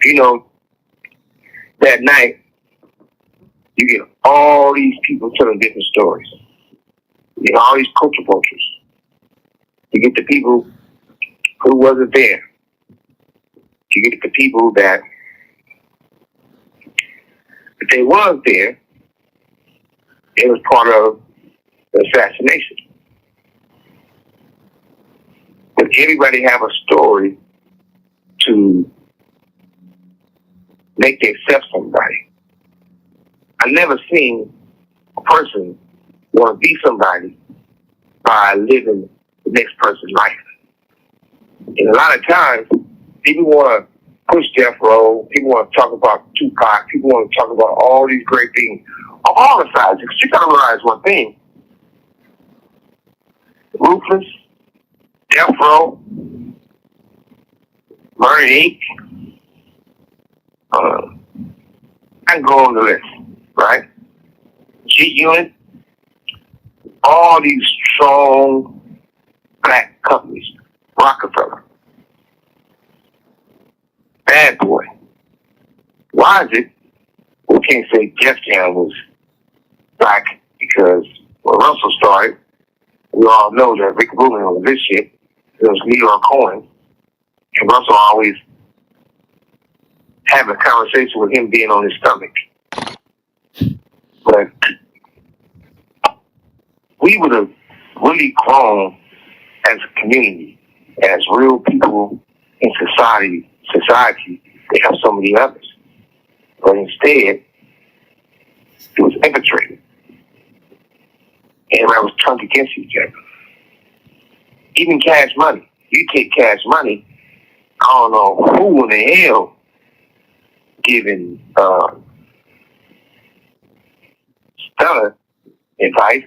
You know, that night, you get all these people telling different stories. You get all these culture vultures. You get the people who wasn't there. You get the people that, if they was there, it was part of the assassination. But everybody have a story to make they accept somebody. I never seen a person want to be somebody by living the next person's life. And a lot of times, people want to push Death Row, people want to talk about Tupac, people want to talk about all these great things on all the sides. Because you got to realize one thing. Ruthless, Death Row, Murray Inc., I can go on the list, right? G-Unit, all these strong black companies, Rockefeller, Bad Boy. Why is it we can't say Jeff Jam was black? Because when Russell started, we all know that Rick Rubin was this shit. It was New York coin. And Russell always have a conversation with him being on his stomach. But we would have really grown as a community, as real people in society to help so many others. But instead, it was infiltrated. And everybody was turned against each other. Even Cash Money. You take Cash Money, I don't know who in the hell giving Stunner advice.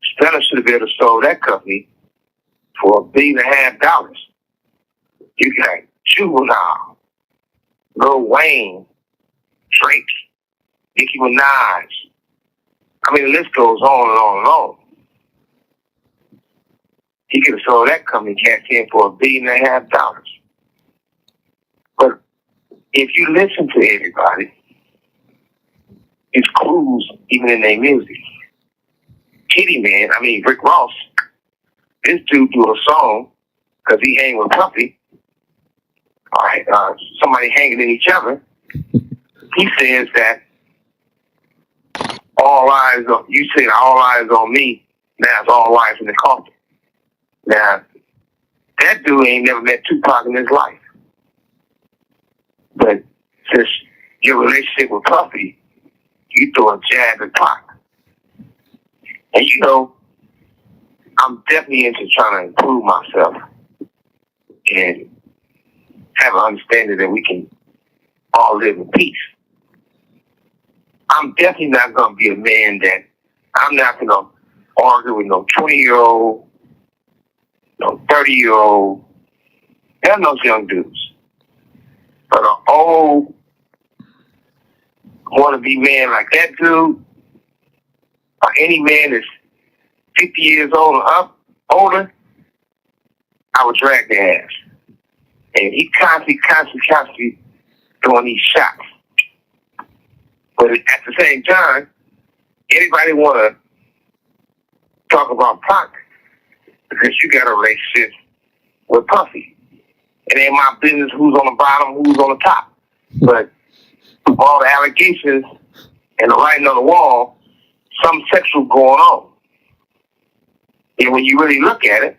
Stunner should have been able to sold that company for $1.5 billion. You got Juvenile, Lil Wayne, Drake, Nicki Minaj. I mean, the list goes on and on and on. He could have sold that company, cashed in for $1.5 billion. But if you listen to everybody, it's clues even in their music. Rick Ross, this dude do a song because he hang with Puffy. All right, somebody hanging in each other. He says that all eyes on me. Now it's all eyes in the coffin. Now, that dude ain't never met Tupac in his life. But since your relationship with Puffy, you throw a jab at Pac. And you know, I'm definitely into trying to improve myself and have an understanding that we can all live in peace. I'm definitely not going to be a man that I'm not going to argue with no 20-year-old, no 30-year-old, and those young dudes. But an old, wanna-be man like that dude, or any man that's 50 years old or older, I would drag their ass. And he constantly throwing these shots. But at the same time, everybody want to talk about Pac because you got a relationship with Puffy. It ain't my business who's on the bottom, who's on the top. But all the allegations and the writing on the wall, something sexual going on. And when you really look at it,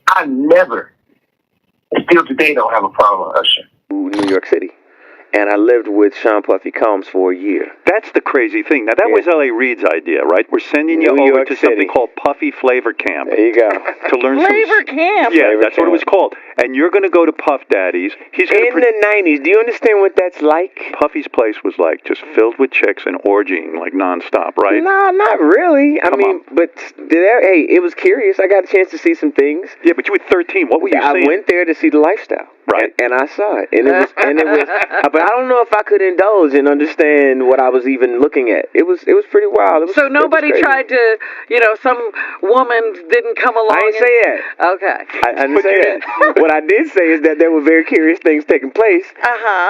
I never, still today, don't have a problem with Usher. New York City. And I lived with Shaun Puffy Combs for a year. That's the crazy thing. Now, that was L.A. Reid's idea, right? We're sending you over to something called Puffy Flavor Camp. There you go. To learn Flavor Camp? Yeah, that's what it was called. And you're going to go to Puff Daddy's. He's in the 90s. Do you understand what that's like? Puffy's place was like just filled with chicks and orgying like nonstop, right? No, not really. I mean, but hey, it was curious. I got a chance to see some things. Yeah, but you were 13. What were you seeing? I went there to see the lifestyle. Right. And I saw it, and it was, but I don't know if I could indulge and understand what I was even looking at. It was pretty wild. So nobody tried to, some woman didn't come along. I didn't say that. Okay. I didn't say that. What I did say is that there were very curious things taking place,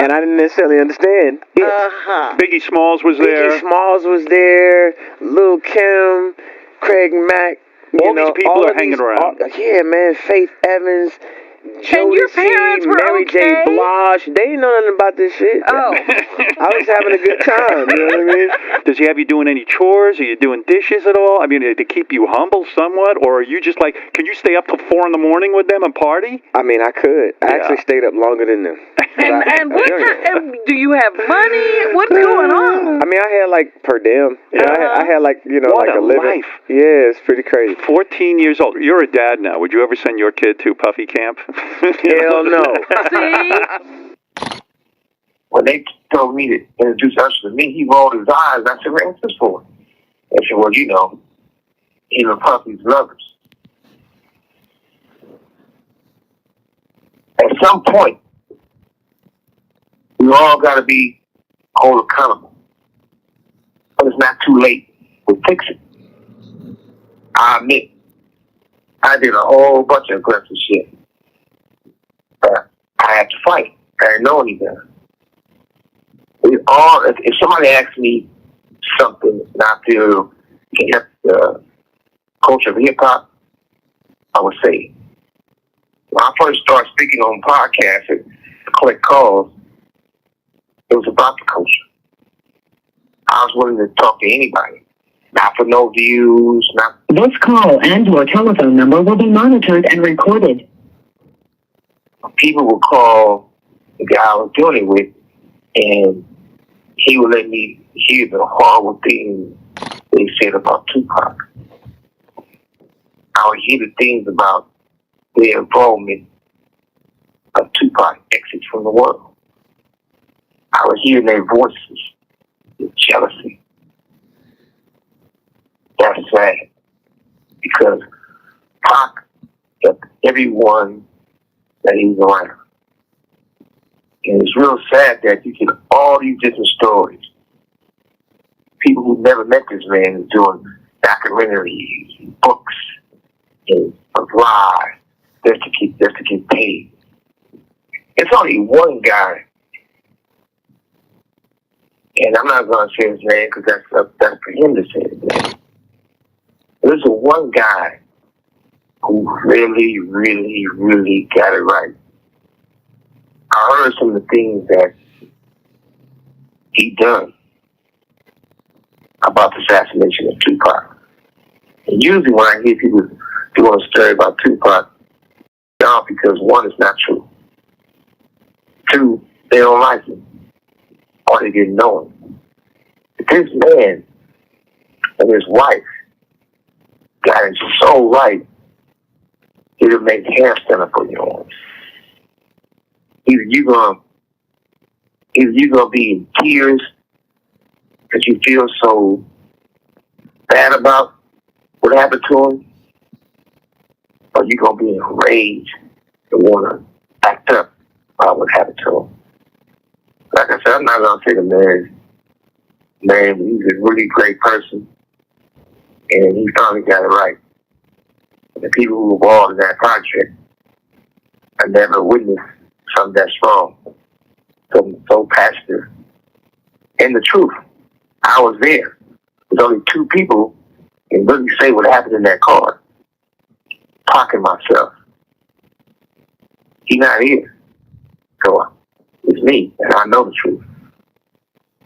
and I didn't necessarily understand it. Biggie Smalls was there. Biggie Smalls was there. Lil' Kim, Craig Mack. All these people are hanging around. Yeah, man. Faith Evans. And your parents were Mary okay? J. Blige. They didn't know nothing about this shit. Oh. I was having a good time. You know what I mean? Does he have you doing any chores? Are you doing dishes at all? I mean, to keep you humble somewhat? Or are you just like, can you stay up till 4 a.m. with them and party? I mean, I could. I actually stayed up longer than them. And what do you have money? What's going on? I mean, I had like per diem. I had like, what like a living. Life. Yeah, it's pretty crazy. 14 years old. You're a dad now. Would you ever send your kid to Puffy camp? Hell no. See? When they told me to introduce Usher to me, he rolled his eyes. I said, what's this for? They said, well, even Puffy's lovers. At some point, we all got to be held accountable. But it's not too late. We'll fix it. I admit, I did a whole bunch of aggressive shit. But I had to fight. I didn't know any better. If somebody asks me something and I feel can help the culture of hip-hop, I would say, when I first started speaking on podcasts and collect calls, it was about the culture. I was willing to talk to anybody. Not for no views, not... This call and your telephone number will be monitored and recorded. People would call the guy I was doing it with, and he would let me hear the horrible things they said about Tupac. I would hear the things about their involvement of Tupac exits from the world. I would hear their voices, the jealousy. That's sad, because Pac kept everyone that he was around. And it's real sad that you get all these different stories. People who never met this man is doing documentaries, books, and live just to get paid. It's only one guy, and I'm not going to say his name because that's for him to say his name. There's one guy who really, really, really got it right. I heard some of the things that he done about the assassination of Tupac. And usually when I hear people doing a story about Tupac, it's not because one, it's not true. Two, they don't like him. Or they didn't know him. But this man and his wife got it so right, it'll make hair stand up on your arms. Either you're gonna be in tears because you feel so bad about what happened to him, or you're gonna be enraged and wanna act up about what happened to him. Like I said, I'm not gonna say the man's name. He's a really great person, and he finally got it right. The people who were involved in that project, I never witnessed something that strong, so passionate. And the truth, I was there. There's only two people can really say what happened in that car. Talking myself. He's not here. So it's me, and I know the truth.